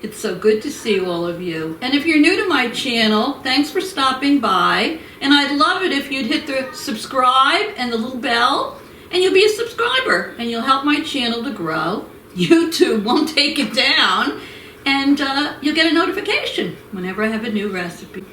It's so good to see all of you. And if you're new to my channel, thanks for stopping by. And I'd love it if you'd hit the subscribe and the little bell, and you'll be a subscriber, and you'll help my channel to grow. YouTube won't take it down, and you'll get a notification whenever I have a new recipe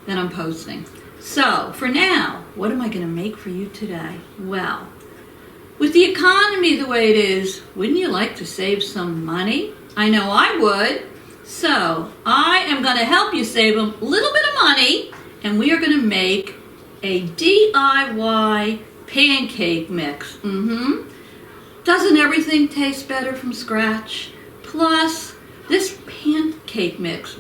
that I'm posting. So, for now, what am I going to make for you today? Well, with the economy the way it is, wouldn't you like to save some money? I know I would. So, I am going to help you save a little bit of money, and we are going to make a DIY pancake mix. Doesn't everything taste better from scratch? Plus, this pancake mix,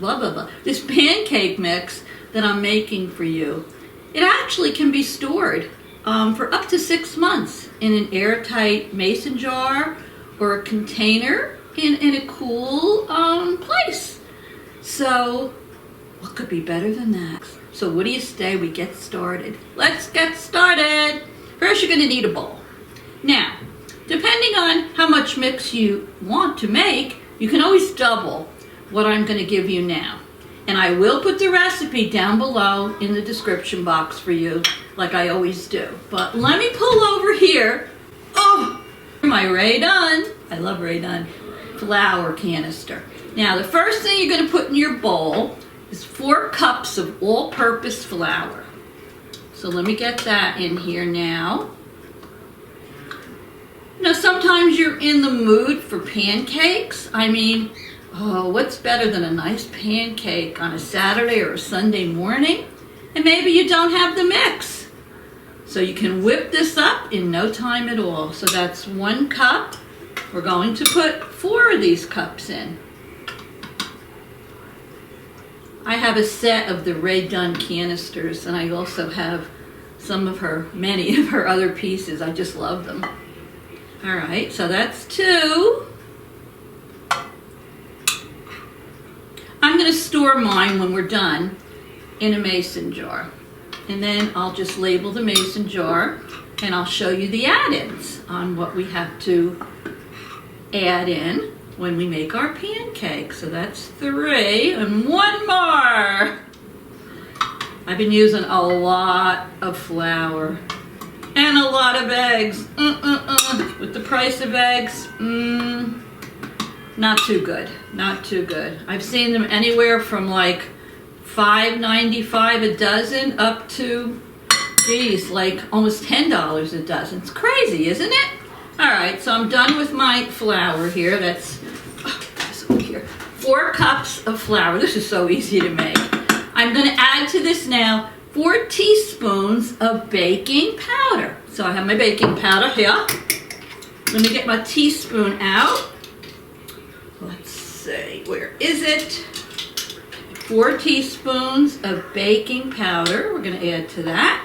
this pancake mix that I'm making for you, it actually can be stored for up to 6 months in an airtight mason jar or a container in a cool place. So, what could be better than that? So what do you say we get started? Let's get started. First, you're going to need a bowl. Now, depending on how much mix you want to make, you can always double what I'm going to give you now. And I will put the recipe down below in the description box for you, like I always do. But let me pull over here. Oh, my Ray Dunn. I love Ray Dunn. Flour canister. Now, the first thing you're going to put in your bowl is 4 cups of all-purpose flour. So let me get that in here now. Now, sometimes you're in the mood for pancakes. I mean, oh, what's better than a nice pancake on a Saturday or a Sunday morning? And maybe you don't have the mix. So you can whip this up in no time at all. So that's 1 cup. We're going to put 4 of these cups in. I have a set of the Ray Dunn canisters, and I also have many of her other pieces. I just love them. All right, so that's 2. I'm going to store mine when we're done in a mason jar. And then I'll just label the mason jar, and I'll show you the add-ins on what we have to add in when we make our pancakes. So that's 3, and 1 more. I've been using a lot of flour and a lot of eggs. With the price of eggs, not too good. Not too good. I've seen them anywhere from like $5.95 a dozen up to, geez, like almost $10 a dozen. It's crazy, isn't it? All right, so I'm done with my flour here. That's 4 cups of flour. This is so easy to make. I'm going to add to this now 4 teaspoons of baking powder. So I have my baking powder here. Let me get my teaspoon out. Let's see, where is it? 4 teaspoons of baking powder. We're going to add to that.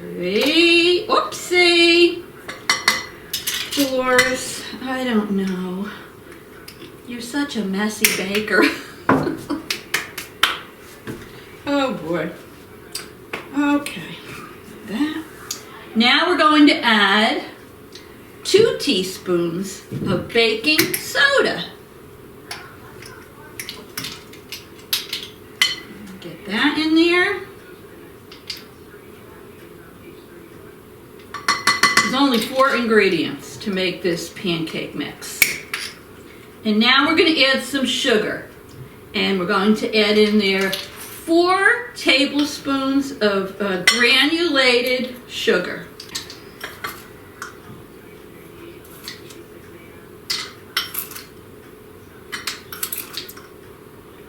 3, oopsie. Dolores, I don't know. You're such a messy baker. Oh boy. Okay. That. Now we're going to add 2 teaspoons of baking soda. Get that in there. There's only 4 ingredients to make this pancake mix. And now we're going to add some sugar. And we're going to add in there 4 tablespoons of granulated sugar.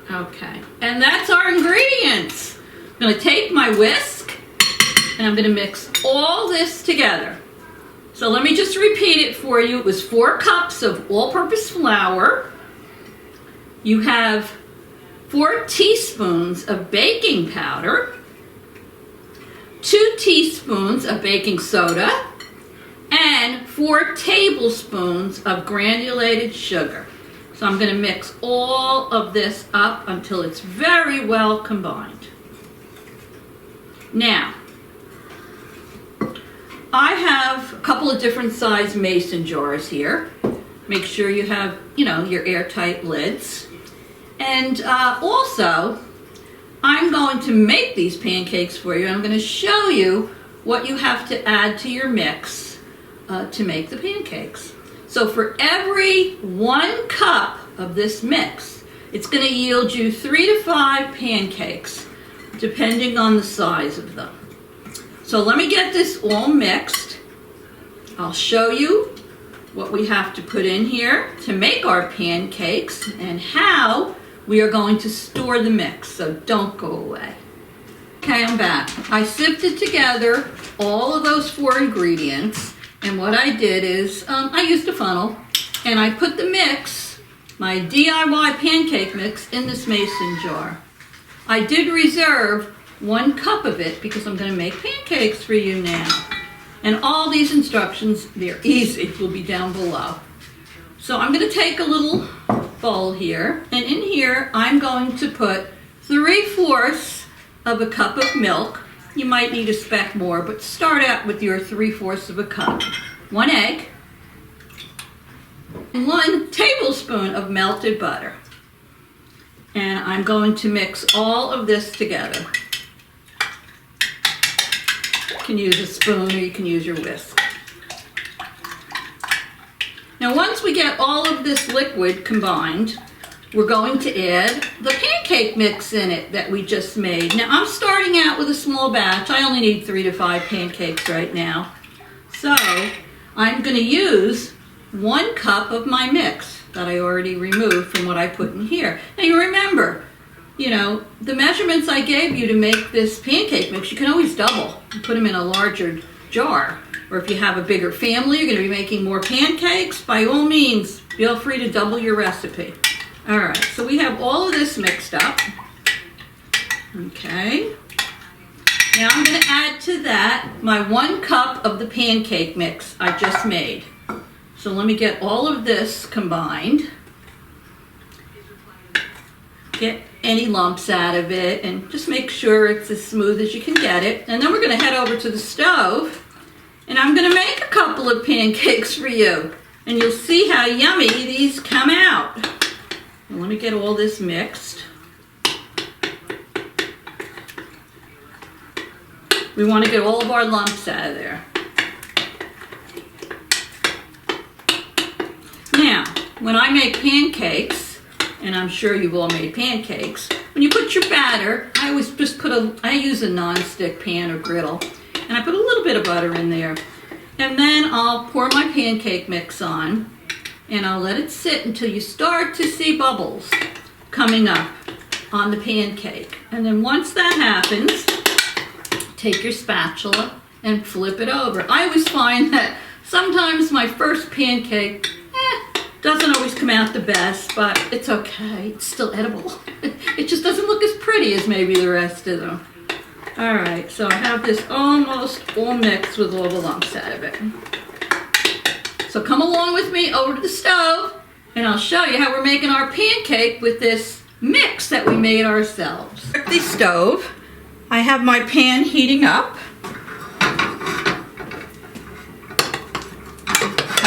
Okay, and that's our ingredients. I'm going to take my whisk and I'm going to mix all this together. So let me just repeat it for you. It was 4 cups of all-purpose flour. You have 4 teaspoons of baking powder, 2 teaspoons of baking soda, and 4 tablespoons of granulated sugar. So I'm going to mix all of this up until it's very well combined. Now, I have a couple of different size mason jars here. Make sure you have, your airtight lids. And also, I'm going to make these pancakes for you. I'm going to show you what you have to add to your mix to make the pancakes. So for every 1 cup of this mix, it's going to yield you 3 to 5 pancakes, depending on the size of them. So let me get this all mixed. I'll show you what we have to put in here to make our pancakes and how we are going to store the mix, so don't go away. Okay, I'm back. I sifted together all of those 4 ingredients, and what I did is I used a funnel and I put the mix, my DIY pancake mix, in this mason jar. I did reserve 1 cup of it because I'm going to make pancakes for you now. And all these instructions, they're easy, will be down below. So I'm going to take a little bowl here, and in here I'm going to put 3/4 of a cup of milk. You might need a speck more, but start out with your 3/4 of a cup. 1 egg, and 1 tablespoon of melted butter. And I'm going to mix all of this together. You can use a spoon or you can use your whisk. Now once we get all of this liquid combined, we're going to add the pancake mix in it that we just made. Now I'm starting out with a small batch. I only need 3 to 5 pancakes right now. So I'm going to use 1 cup of my mix that I already removed from what I put in here. Now you remember, the measurements I gave you to make this pancake mix, you can always double and put them in a larger jar. Or if you have a bigger family, you're going to be making more pancakes, by all means, feel free to double your recipe. All right, so we have all of this mixed up. Okay. Now I'm going to add to that my 1 cup of the pancake mix I just made. So let me get all of this combined. Get any lumps out of it and just make sure it's as smooth as you can get it. And then we're going to head over to the stove and I'm going to make a couple of pancakes for you. And you'll see how yummy these come out. And let me get all this mixed. We want to get all of our lumps out of there. Now, when I make pancakes, and I'm sure you've all made pancakes, when you put your batter, I always just I use a non-stick pan or griddle, and I put a little bit of butter in there. And then I'll pour my pancake mix on, and I'll let it sit until you start to see bubbles coming up on the pancake. And then once that happens, take your spatula and flip it over. I always find that sometimes my first pancake doesn't always come out the best, but it's okay. It's still edible. It just doesn't look as pretty as maybe the rest of them. All right, so I have this almost all mixed with all the lumps out of it. So come along with me over to the stove, and I'll show you how we're making our pancake with this mix that we made ourselves. At the stove, I have my pan heating up.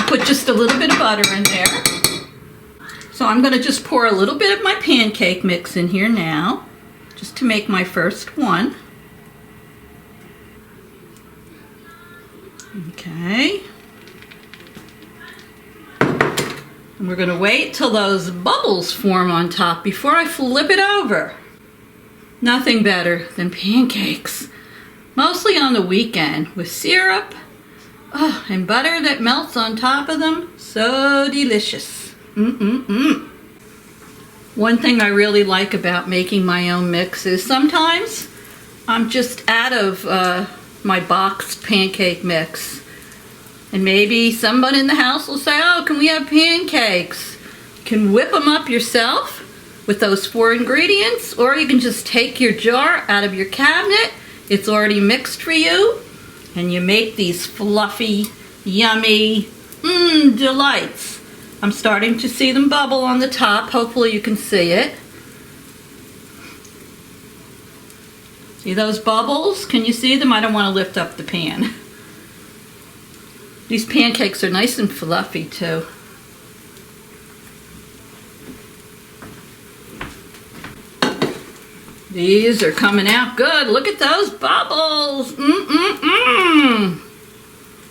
Put just a little bit of butter in there. So I'm going to just pour a little bit of my pancake mix in here now, just to make my first one. Okay. And we're going to wait till those bubbles form on top before I flip it over. Nothing better than pancakes, mostly on the weekend, with syrup. Oh, and butter that melts on top of them. So delicious. One thing I really like about making my own mix is sometimes I'm just out of my boxed pancake mix. And maybe someone in the house will say, oh, can we have pancakes? You can whip them up yourself with those 4 ingredients, or you can just take your jar out of your cabinet. It's already mixed for you. And you make these fluffy, yummy, delights. I'm starting to see them bubble on the top. Hopefully you can see it. See those bubbles? Can you see them? I don't want to lift up the pan. These pancakes are nice and fluffy too. These are coming out good. Look at those bubbles. I'm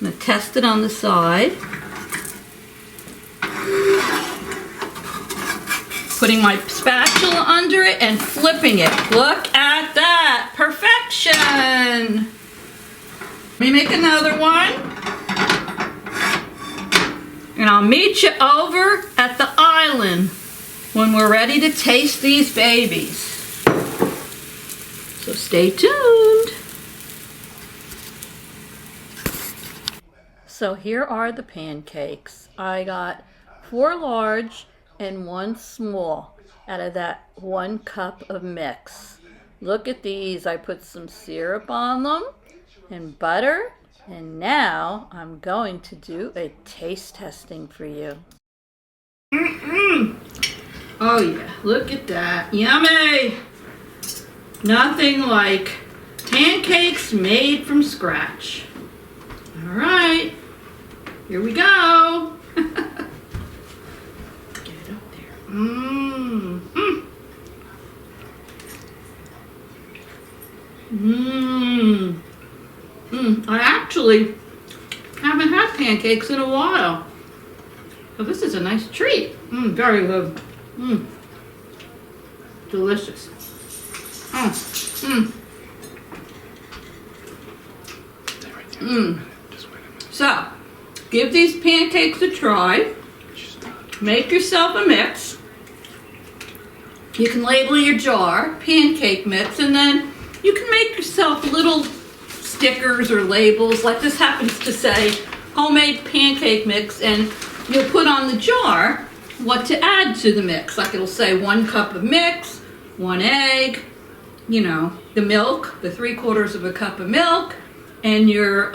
gonna test it on the side. Putting my spatula under it and flipping it. Look at that. Perfection. Let me make another one. And I'll meet you over at the island when we're ready to taste these babies. So stay tuned. So here are the pancakes. I got 4 large and 1 small out of that 1 cup of mix. Look at these. I put some syrup on them and butter, and now I'm going to do a taste testing for you. Oh yeah, look at that. Yummy! Nothing like pancakes made from scratch. All right, here we go. I actually haven't had pancakes in a while. So this is a nice treat. Very good. Delicious. So, give these pancakes a try. Make yourself a mix. You can label your jar, pancake mix, and then you can make yourself little stickers or labels. Like this happens to say homemade pancake mix, and you'll put on the jar what to add to the mix. Like it'll say 1 cup of mix, 1 egg, you know, the milk, the 3/4 of a cup of milk, and your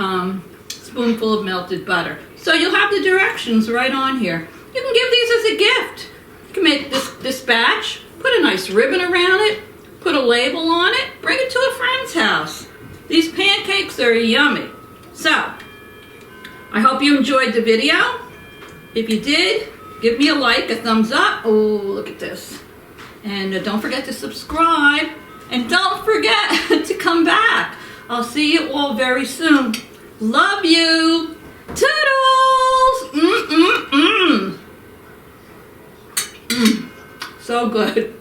spoonful of melted butter. So you'll have the directions right on here. You can give these as a gift. You can make this batch, put a nice ribbon around it, put a label on it, bring it to a friend's house. These pancakes are yummy. So, I hope you enjoyed the video. If you did, give me a like, a thumbs up. Oh, look at this. And don't forget to subscribe. And don't forget to come back. I'll see you all very soon. Love you. Toodles! So good.